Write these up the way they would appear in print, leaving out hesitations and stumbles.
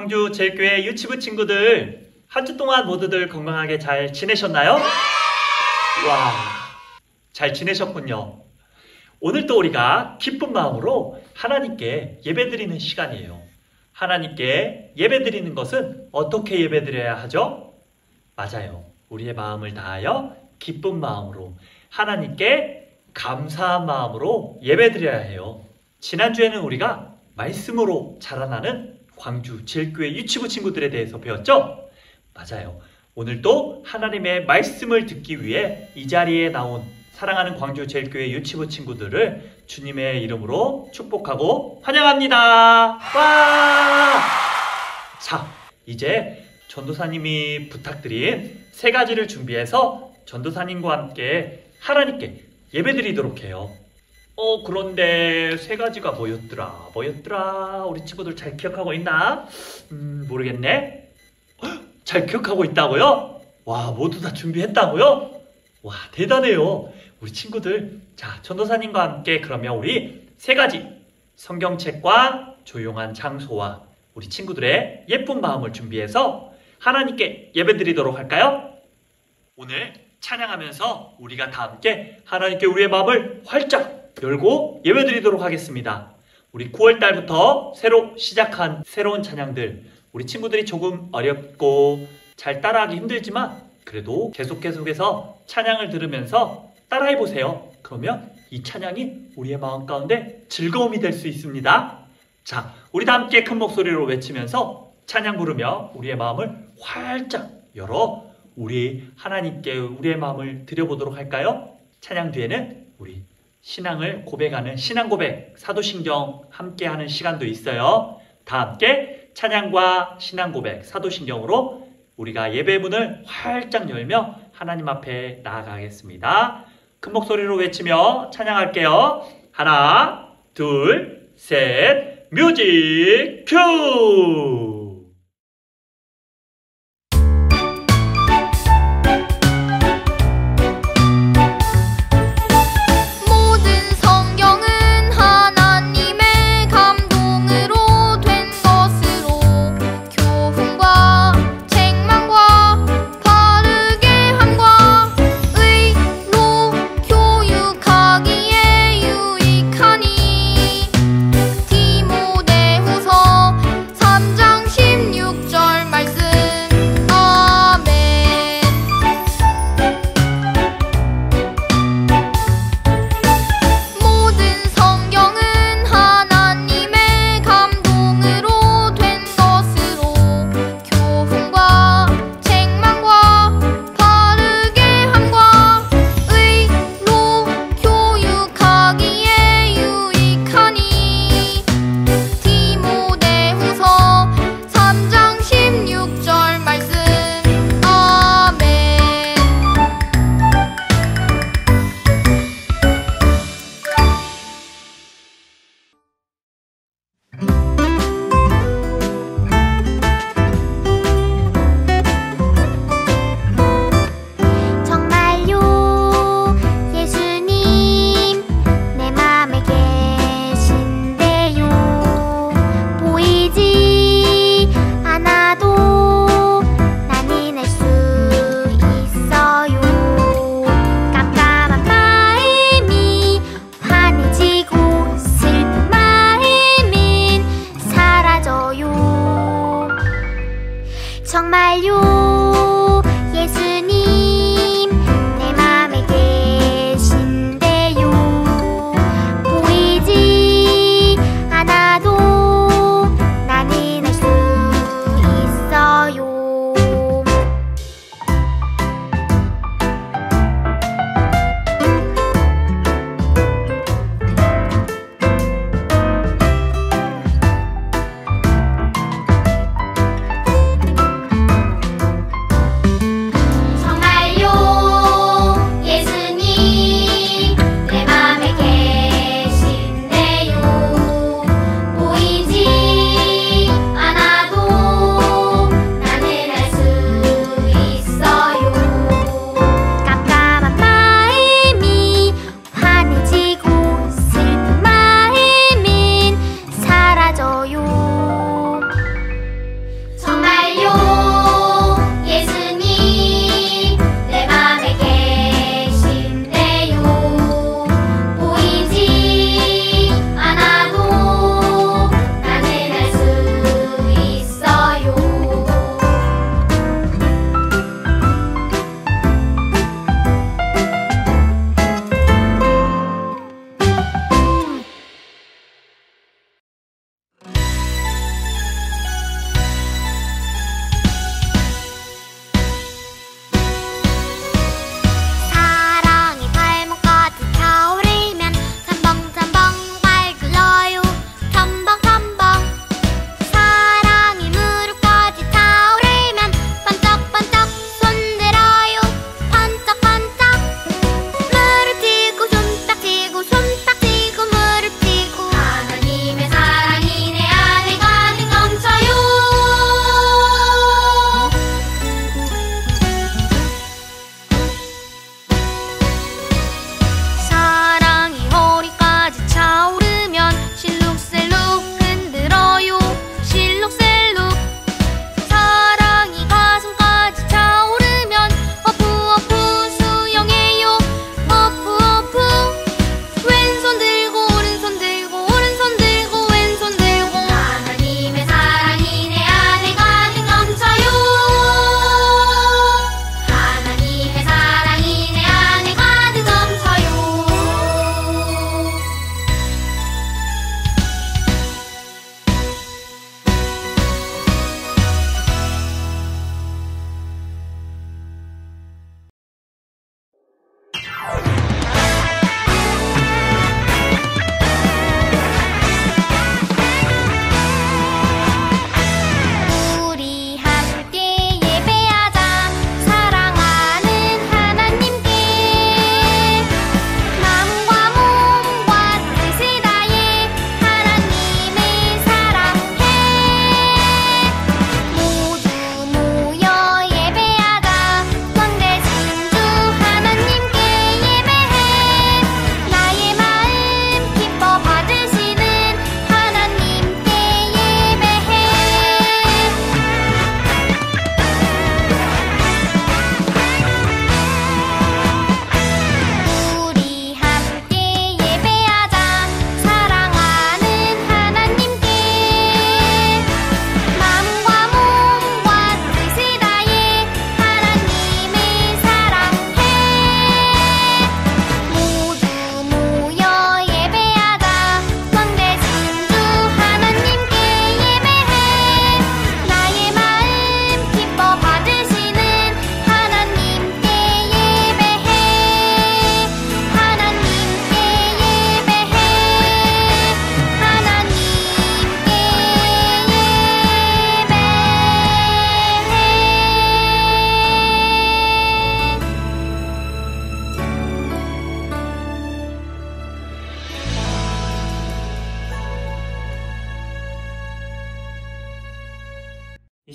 광주 제일교회 유치부 친구들, 한 주 동안 모두들 건강하게 잘 지내셨나요? 와, 잘 지내셨군요. 오늘 또 우리가 기쁜 마음으로 하나님께 예배드리는 시간이에요. 하나님께 예배드리는 것은 어떻게 예배드려야 하죠? 맞아요. 우리의 마음을 다하여 기쁜 마음으로, 하나님께 감사한 마음으로 예배드려야 해요. 지난주에는 우리가 말씀으로 자라나는 광주 제일교회 유치부 친구들에 대해서 배웠죠? 맞아요. 오늘도 하나님의 말씀을 듣기 위해 이 자리에 나온 사랑하는 광주 제일교회 유치부 친구들을 주님의 이름으로 축복하고 환영합니다. 와! 자, 이제 전도사님이 부탁드린 3가지를 준비해서 전도사님과 함께 하나님께 예배드리도록 해요. 그런데 3가지가 뭐였더라? 우리 친구들 잘 기억하고 있나? 모르겠네. 잘 기억하고 있다고요? 와, 모두 다 준비했다고요? 와, 대단해요. 우리 친구들, 자, 전도사님과 함께 그러면 우리 3가지 성경책과 조용한 장소와 우리 친구들의 예쁜 마음을 준비해서 하나님께 예배드리도록 할까요? 오늘 찬양하면서 우리가 다 함께 하나님께 우리의 마음을 활짝 열고 예배드리도록 하겠습니다. 우리 9월달부터 새로 시작한 새로운 찬양들, 우리 친구들이 조금 어렵고 잘 따라하기 힘들지만 그래도 계속해서 찬양을 들으면서 따라해보세요. 그러면 이 찬양이 우리의 마음 가운데 즐거움이 될 수 있습니다. 자, 우리 다 함께 큰 목소리로 외치면서 찬양 부르며 우리의 마음을 활짝 열어 우리 하나님께 우리의 마음을 드려보도록 할까요? 찬양 뒤에는 우리 신앙을 고백하는 신앙고백, 사도신경 함께하는 시간도 있어요. 다 함께 찬양과 신앙고백, 사도신경으로 우리가 예배문을 활짝 열며 하나님 앞에 나아가겠습니다. 큰 목소리로 외치며 찬양할게요. 하나, 둘, 셋, 뮤직 큐! 정말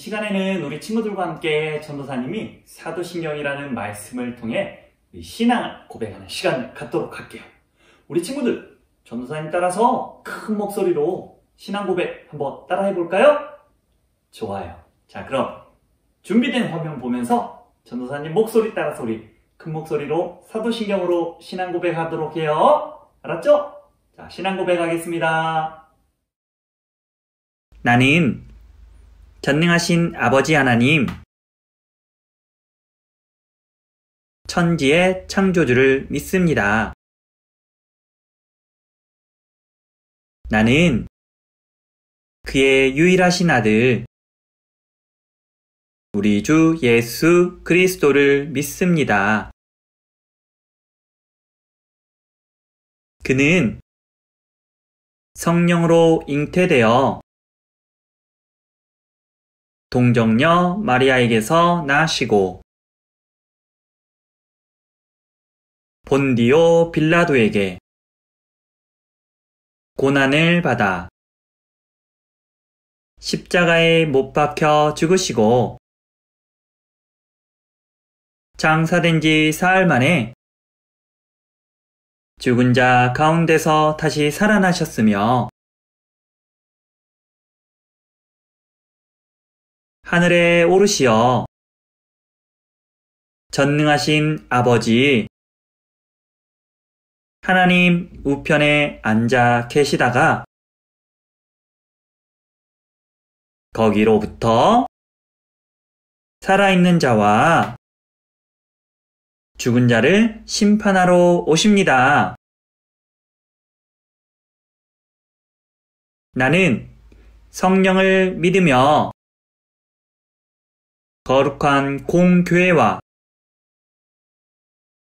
시간에는 우리 친구들과 함께 전도사님이 사도신경이라는 말씀을 통해 신앙을 고백하는 시간을 갖도록 할게요. 우리 친구들, 전도사님 따라서 큰 목소리로 신앙 고백 한번 따라해 볼까요? 좋아요. 자, 그럼 준비된 화면 보면서 전도사님 목소리 따라서 우리 큰 목소리로 사도신경으로 신앙 고백하도록 해요. 알았죠? 자, 신앙 고백하겠습니다. 나는 전능하신 아버지 하나님, 천지의 창조주를 믿습니다. 나는 그의 유일하신 아들, 우리 주 예수 그리스도를 믿습니다. 그는 성령으로 잉태되어 동정녀 마리아에게서 나시고 본디오 빌라도에게 고난을 받아 십자가에 못 박혀 죽으시고 장사된 지 사흘 만에 죽은 자 가운데서 다시 살아나셨으며 하늘에 오르시어 전능하신 아버지 하나님 우편에 앉아 계시다가 거기로부터 살아있는 자와 죽은 자를 심판하러 오십니다. 나는 성령을 믿으며 거룩한 공교회와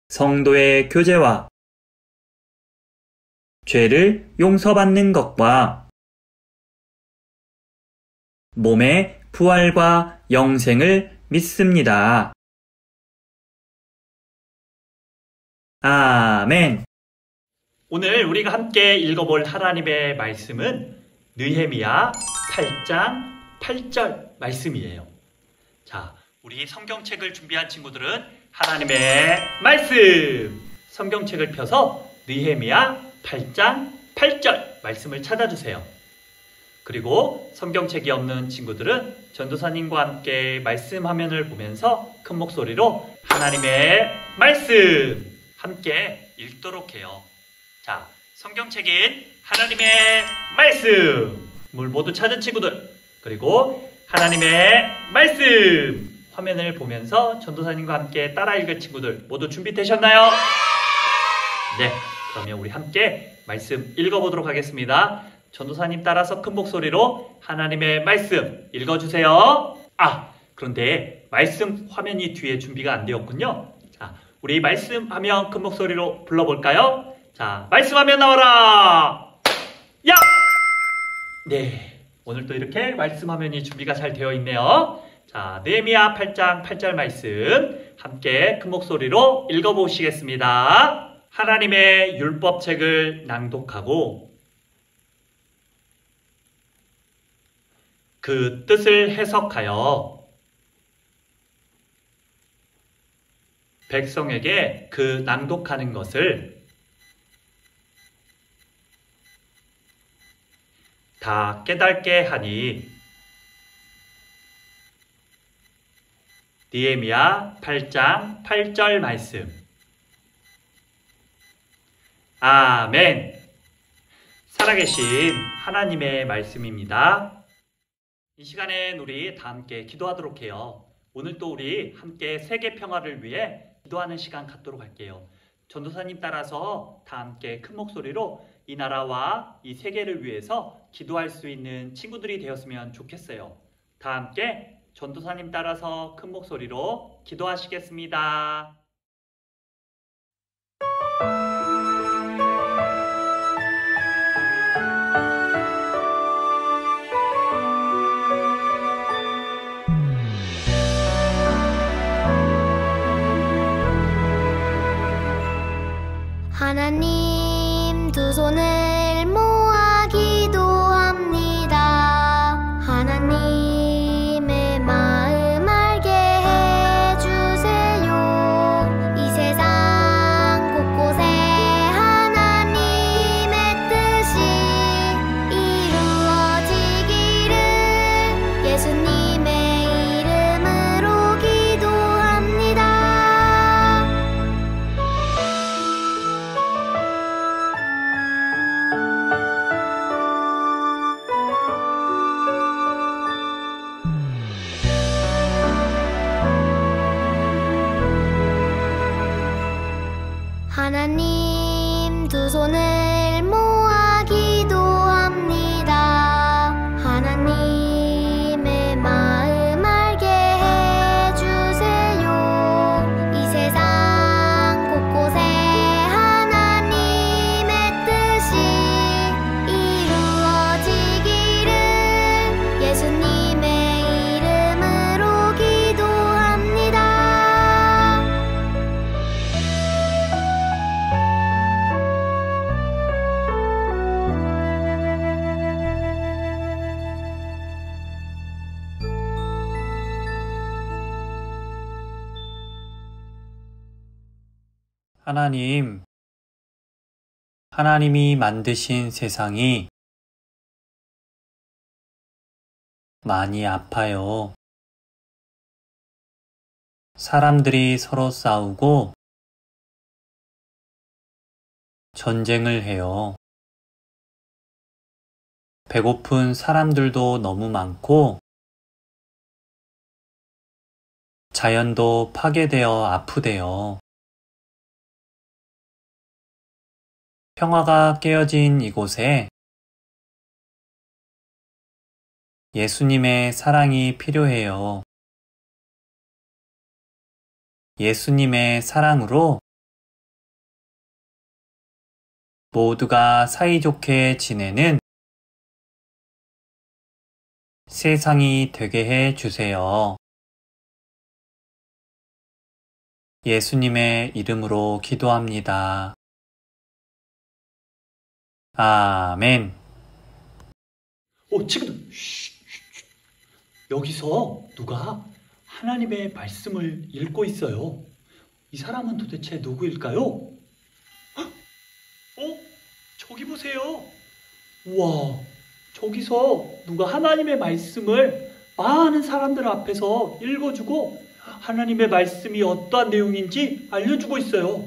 성도의 교제와 죄를 용서받는 것과 몸의 부활과 영생을 믿습니다. 아멘. 오늘 우리가 함께 읽어볼 하나님의 말씀은 느헤미야 8장 8절 말씀이에요. 자, 우리 성경책을 준비한 친구들은 하나님의 말씀! 성경책을 펴서 느헤미야 8장 8절 말씀을 찾아주세요. 그리고 성경책이 없는 친구들은 전도사님과 함께 말씀 화면을 보면서 큰 목소리로 하나님의 말씀! 함께 읽도록 해요. 자, 성경책인 하나님의 말씀을 모두 찾은 친구들, 그리고 하나님의 말씀 화면을 보면서 전도사님과 함께 따라 읽을 친구들 모두 준비되셨나요? 네, 그러면 우리 함께 말씀 읽어보도록 하겠습니다. 전도사님 따라서 큰 목소리로 하나님의 말씀 읽어주세요. 그런데 말씀 화면이 뒤에 준비가 안 되었군요. 자, 우리 말씀 화면 큰 목소리로 불러볼까요? 자, 말씀 화면 나와라! 야! 네, 오늘도 이렇게 말씀 화면이 준비가 잘 되어 있네요. 자, 느헤미야 8장 8절 말씀 함께 큰 목소리로 읽어보시겠습니다. 하나님의 율법책을 낭독하고 그 뜻을 해석하여 백성에게 그 낭독하는 것을 다 깨닫게 하니 느헤미야 8장 8절 말씀. 아멘. 살아계신 하나님의 말씀입니다. 이 시간엔 우리 다 함께 기도하도록 해요. 오늘 또 우리 함께 세계 평화를 위해 기도하는 시간 갖도록 할게요. 전도사님 따라서 다 함께 큰 목소리로 이 나라와 이 세계를 위해서 기도할 수 있는 친구들이 되었으면 좋겠어요. 다 함께 전도사님 따라서 큰 목소리로 기도하시겠습니다. 하나님, 두 손을 모아 기도합니다. 하나님의 하나님 두 손을 모아 기도합니다. 하나님의 마음 알게 해주세요. 이 세상 곳곳에 하나님의 뜻이 이루어지기를 예수님의 이름으로 기도합니다. 하나님이 만드신 세상이 많이 아파요. 사람들이 서로 싸우고 전쟁을 해요. 배고픈 사람들도 너무 많고 자연도 파괴되어 아프대요. 평화가 깨어진 이곳에 예수님의 사랑이 필요해요. 예수님의 사랑으로 모두가 사이좋게 지내는 세상이 되게 해 주세요. 예수님의 이름으로 기도합니다. 아멘. 친구들, 여기서 누가 하나님의 말씀을 읽고 있어요. 이 사람은 도대체 누구일까요? 저기 보세요. 우와, 저기서 누가 하나님의 말씀을 많은 사람들 앞에서 읽어주고 하나님의 말씀이 어떠한 내용인지 알려주고 있어요.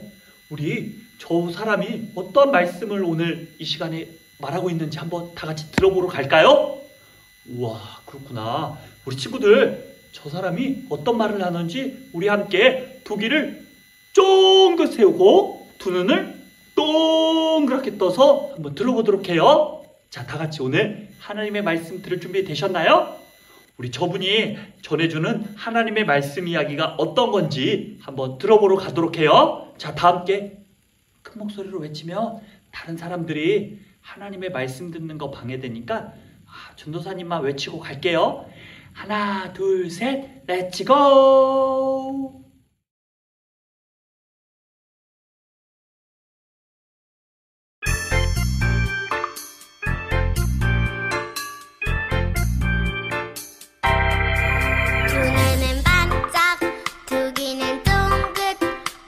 우리 저 사람이 어떤 말씀을 오늘 이 시간에 말하고 있는지 한번 다 같이 들어보러 갈까요? 우와, 그렇구나. 우리 친구들, 저 사람이 어떤 말을 하는지 우리 함께 두 귀를 쫑긋 세우고 두 눈을 동그랗게 떠서 한번 들어보도록 해요. 자, 다 같이 오늘 하나님의 말씀 들을 준비 되셨나요? 우리 저분이 전해주는 하나님의 말씀 이야기가 어떤 건지 한번 들어보러 가도록 해요. 자, 다 함께 큰 목소리로 외치면 다른 사람들이 하나님의 말씀 듣는 거 방해되니까 전도사님만 외치고 갈게요. 하나, 둘, 셋, 렛츠고! 두 눈은 반짝, 두 귀는 쫑긋,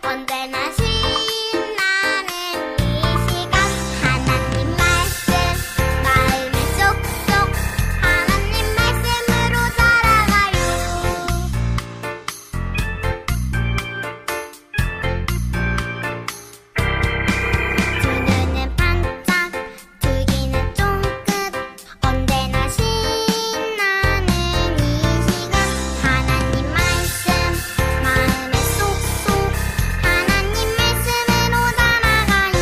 언제나 신나는 이 시간. 하나님 말씀 마음에 쏙쏙, 하나님 말씀으로 살아가요. 두 눈은 반짝, 두 귀는 쫑긋, 언제나 신나는 이 시간. 하나님 말씀 마음에 쏙쏙, 하나님 말씀으로 살아가요.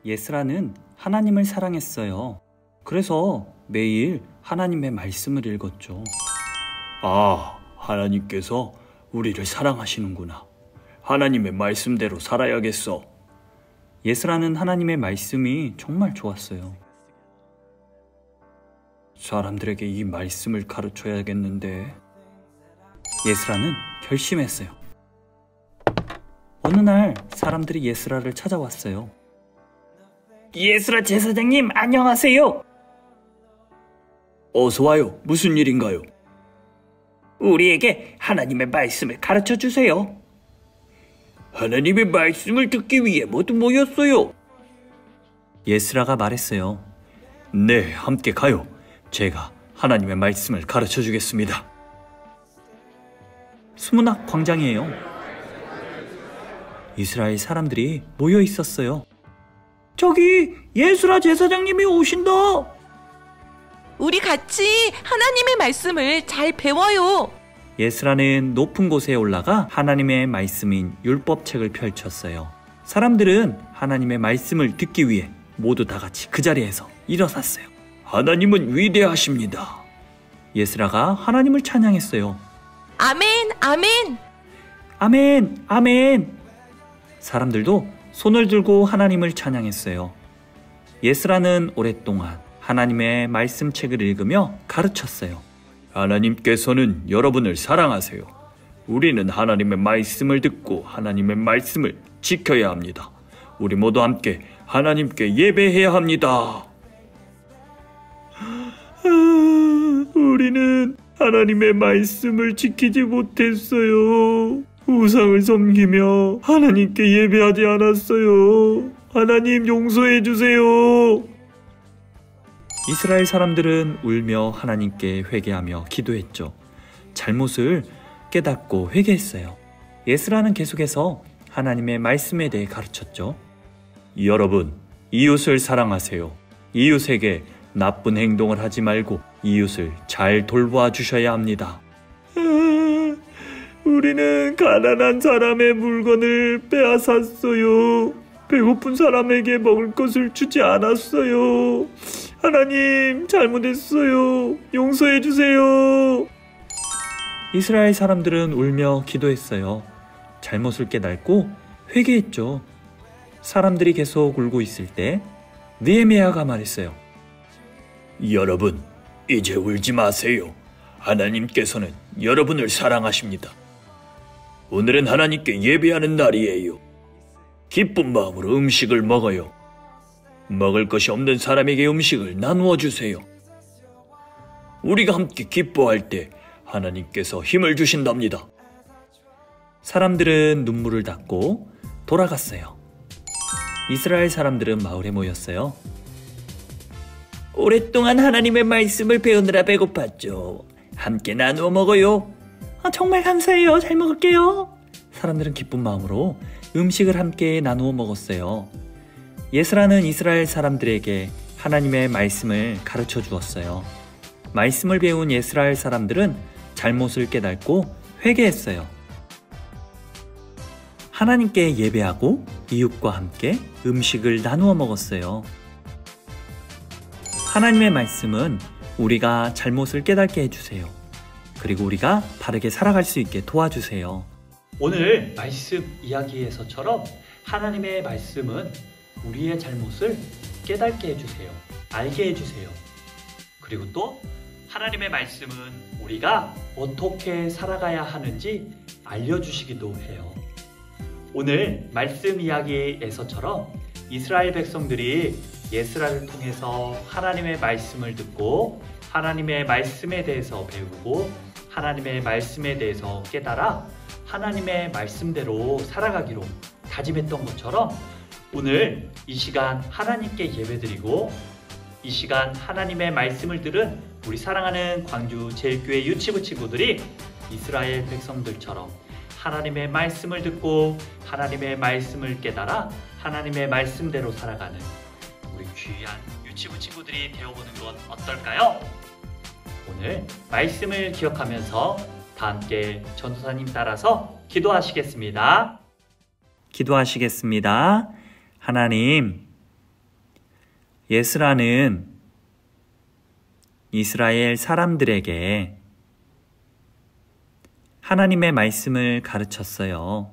예스라는 하나님을 사랑했어요. 그래서 매일 하나님의 말씀을 읽었죠. 하나님께서 우리를 사랑하시는구나. 하나님의 말씀대로 살아야겠어. 예스라는 하나님의 말씀이 정말 좋았어요. 사람들에게 이 말씀을 가르쳐야겠는데. 예스라는 결심했어요. 어느 날 사람들이 예스라를 찾아왔어요. 예스라 제사장님, 안녕하세요. 어서 와요. 무슨 일인가요? 우리에게 하나님의 말씀을 가르쳐 주세요. 하나님의 말씀을 듣기 위해 모두 모였어요. 예스라가 말했어요. 네, 함께 가요. 제가 하나님의 말씀을 가르쳐 주겠습니다. 수문학 광장이에요. 이스라엘 사람들이 모여 있었어요. 저기 예수라 제사장님이 오신다. 우리 같이 하나님의 말씀을 잘 배워요. 예스라는 높은 곳에 올라가 하나님의 말씀인 율법책을 펼쳤어요. 사람들은 하나님의 말씀을 듣기 위해 모두 다 같이 그 자리에서 일어났어요. 하나님은 위대하십니다. 예스라가 하나님을 찬양했어요. 아멘, 아멘. 아멘, 아멘. 사람들도 손을 들고 하나님을 찬양했어요. 예스라는 오랫동안 하나님의 말씀책을 읽으며 가르쳤어요. 하나님께서는 여러분을 사랑하세요. 우리는 하나님의 말씀을 듣고 하나님의 말씀을 지켜야 합니다. 우리 모두 함께 하나님께 예배해야 합니다. 우리는 하나님의 말씀을 지키지 못했어요. 우상을 섬기며 하나님께 예배하지 않았어요. 하나님 용서해 주세요. 이스라엘 사람들은 울며 하나님께 회개하며 기도했죠. 잘못을 깨닫고 회개했어요. 예스라는 계속해서 하나님의 말씀에 대해 가르쳤죠. 여러분, 이웃을 사랑하세요. 이웃에게 나쁜 행동을 하지 말고 이웃을 잘 돌보아 주셔야 합니다. 우리는 가난한 사람의 물건을 빼앗았어요. 배고픈 사람에게 먹을 것을 주지 않았어요. 하나님, 잘못했어요. 용서해 주세요. 이스라엘 사람들은 울며 기도했어요. 잘못을 깨닫고 회개했죠. 사람들이 계속 울고 있을 때 느헤미야가 말했어요. 여러분, 이제 울지 마세요. 하나님께서는 여러분을 사랑하십니다. 오늘은 하나님께 예배하는 날이에요. 기쁜 마음으로 음식을 먹어요. 먹을 것이 없는 사람에게 음식을 나누어 주세요. 우리가 함께 기뻐할 때 하나님께서 힘을 주신답니다. 사람들은 눈물을 닦고 돌아갔어요. 이스라엘 사람들은 마을에 모였어요. 오랫동안 하나님의 말씀을 배우느라 배고팠죠. 함께 나누어 먹어요. 정말 감사해요. 잘 먹을게요. 사람들은 기쁜 마음으로 음식을 함께 나누어 먹었어요. 예스라는 이스라엘 사람들에게 하나님의 말씀을 가르쳐 주었어요. 말씀을 배운 이스라엘 사람들은 잘못을 깨닫고 회개했어요. 하나님께 예배하고 이웃과 함께 음식을 나누어 먹었어요. 하나님의 말씀은 우리가 잘못을 깨닫게 해주세요. 그리고 우리가 바르게 살아갈 수 있게 도와주세요. 오늘 말씀 이야기에서처럼 하나님의 말씀은 우리의 잘못을 깨닫게 해주세요. 알게 해주세요. 그리고 또 하나님의 말씀은 우리가 어떻게 살아가야 하는지 알려주시기도 해요. 오늘 말씀 이야기에서처럼 이스라엘 백성들이 예스라를 통해서 하나님의 말씀을 듣고 하나님의 말씀에 대해서 배우고 하나님의 말씀에 대해서 깨달아 하나님의 말씀대로 살아가기로 다짐했던 것처럼 오늘 이 시간 하나님께 예배드리고 이 시간 하나님의 말씀을 들은 우리 사랑하는 광주 제일교회 유치부 친구들이 이스라엘 백성들처럼 하나님의 말씀을 듣고 하나님의 말씀을 깨달아 하나님의 말씀대로 살아가는 우리 귀한 유치부 친구들이 되어보는 건 어떨까요? 오늘 말씀을 기억하면서 다 함께 전도사님 따라서 기도하시겠습니다. 기도하시겠습니다. 하나님, 예스라는 이스라엘 사람들에게 하나님의 말씀을 가르쳤어요.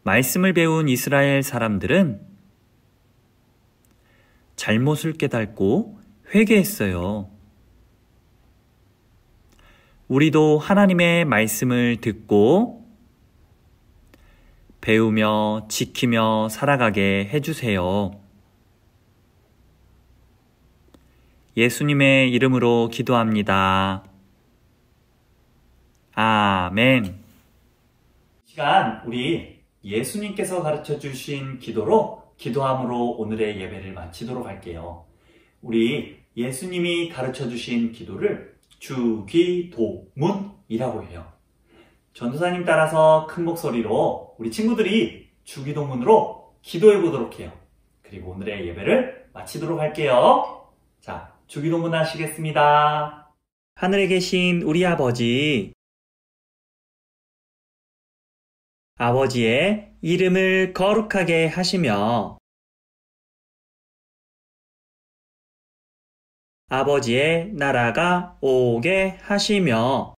말씀을 배운 이스라엘 사람들은 잘못을 깨닫고 회개했어요. 우리도 하나님의 말씀을 듣고 배우며 지키며 살아가게 해주세요. 예수님의 이름으로 기도합니다. 아멘. 이 시간 우리 예수님께서 가르쳐 주신 기도로 기도함으로 오늘의 예배를 마치도록 할게요. 우리 예수님이 가르쳐 주신 기도를 주기도문이라고 해요. 전도사님 따라서 큰 목소리로 우리 친구들이 주기도문으로 기도해 보도록 해요. 그리고 오늘의 예배를 마치도록 할게요. 자, 주기도문 하시겠습니다. 하늘에 계신 우리 아버지, 아버지의 이름을 거룩하게 하시며 아버지의 나라가 오게 하시며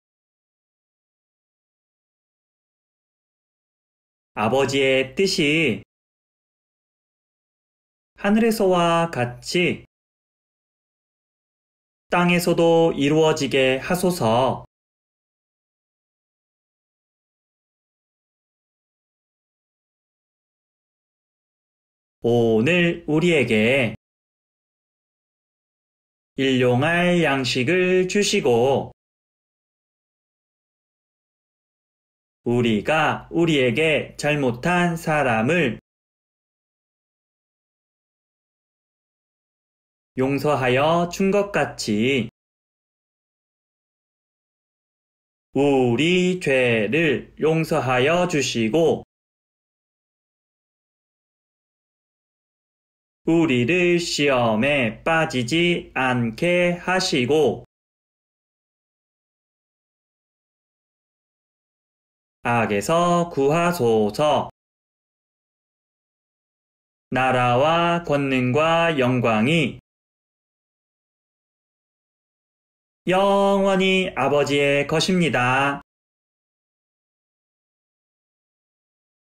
아버지의 뜻이 하늘에서와 같이 땅에서도 이루어지게 하소서. 오늘 우리에게 일용할 양식을 주시고 우리가 우리에게 잘못한 사람을 용서하여 준 것 같이 우리 죄를 용서하여 주시고 우리를 시험에 빠지지 않게 하시고 악에서 구하소서. 나라와 권능과 영광이 영원히 아버지의 것입니다.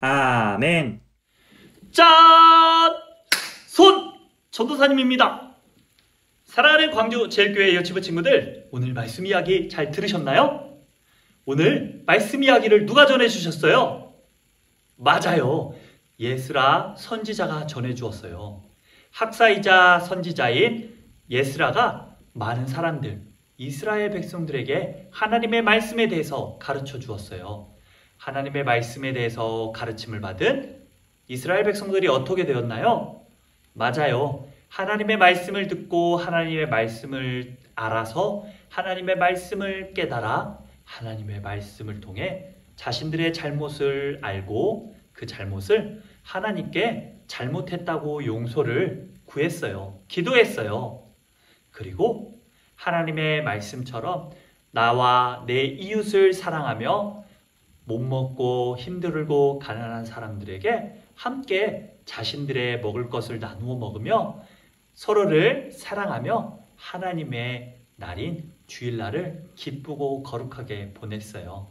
아멘. 짠! 전도사님입니다. 사랑하는 광주 제일교회 여치부 친구들, 오늘 말씀 이야기 잘 들으셨나요? 오늘 말씀 이야기를 누가 전해주셨어요? 맞아요. 예스라 선지자가 전해주었어요. 학사이자 선지자인 예스라가 많은 사람들, 이스라엘 백성들에게 하나님의 말씀에 대해서 가르쳐 주었어요. 하나님의 말씀에 대해서 가르침을 받은 이스라엘 백성들이 어떻게 되었나요? 맞아요. 하나님의 말씀을 듣고 하나님의 말씀을 알아서 하나님의 말씀을 깨달아 하나님의 말씀을 통해 자신들의 잘못을 알고 그 잘못을 하나님께 잘못했다고 용서를 구했어요. 기도했어요. 그리고 하나님의 말씀처럼 나와 내 이웃을 사랑하며 못 먹고 힘들고 가난한 사람들에게 함께 자신들의 먹을 것을 나누어 먹으며 서로를 사랑하며 하나님의 날인 주일날을 기쁘고 거룩하게 보냈어요.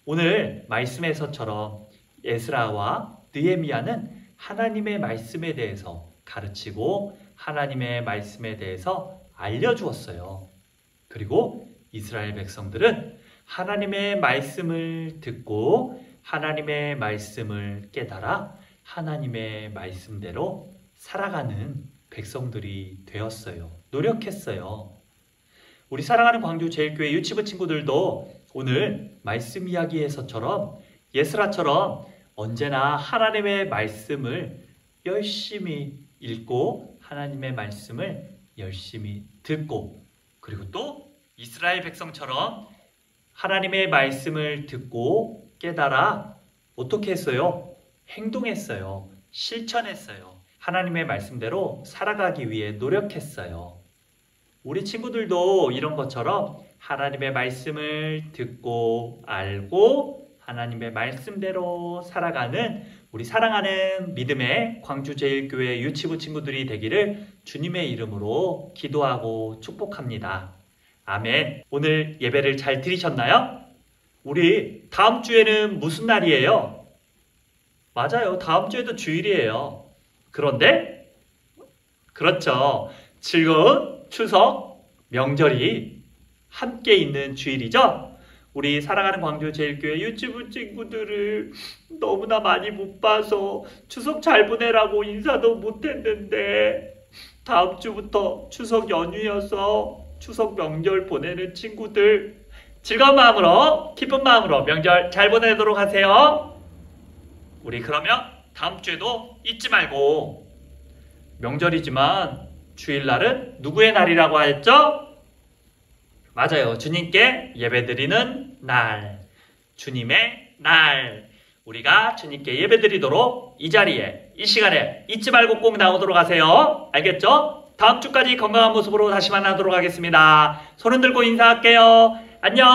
오늘 말씀에서처럼 에스라와 느헤미야는 하나님의 말씀에 대해서 가르치고 하나님의 말씀에 대해서 알려주었어요. 그리고 이스라엘 백성들은 하나님의 말씀을 듣고 하나님의 말씀을 깨달아 하나님의 말씀대로 살아가는 백성들이 되었어요. 노력했어요. 우리 사랑하는 광주 제일교회 유치부 친구들도 오늘 말씀 이야기에서처럼 예스라처럼 언제나 하나님의 말씀을 열심히 읽고 하나님의 말씀을 열심히 듣고 그리고 또 이스라엘 백성처럼 하나님의 말씀을 듣고 깨달아 어떻게 했어요? 행동했어요. 실천했어요. 하나님의 말씀대로 살아가기 위해 노력했어요. 우리 친구들도 이런 것처럼 하나님의 말씀을 듣고 알고 하나님의 말씀대로 살아가는 우리 사랑하는 믿음의 광주제일교회 유치부 친구들이 되기를 주님의 이름으로 기도하고 축복합니다. 아멘. 오늘 예배를 잘 들으셨나요? 우리 다음 주에는 무슨 날이에요? 맞아요. 다음 주에도 주일이에요. 그런데 그렇죠. 즐거운 추석 명절이 함께 있는 주일이죠. 우리 사랑하는 광주제일교회 유치부 친구들을 너무나 많이 못 봐서 추석 잘 보내라고 인사도 못했는데 다음 주부터 추석 연휴여서 추석 명절 보내는 친구들 즐거운 마음으로 기쁜 마음으로 명절 잘 보내도록 하세요. 우리 그러면 다음 주에도 잊지 말고 명절이지만 주일날은 누구의 날이라고 했죠? 맞아요. 주님께 예배드리는 날. 주님의 날. 우리가 주님께 예배드리도록 이 자리에, 이 시간에 잊지 말고 꼭 나오도록 하세요. 알겠죠? 다음 주까지 건강한 모습으로 다시 만나도록 하겠습니다. 손 흔들고 인사할게요. 안녕!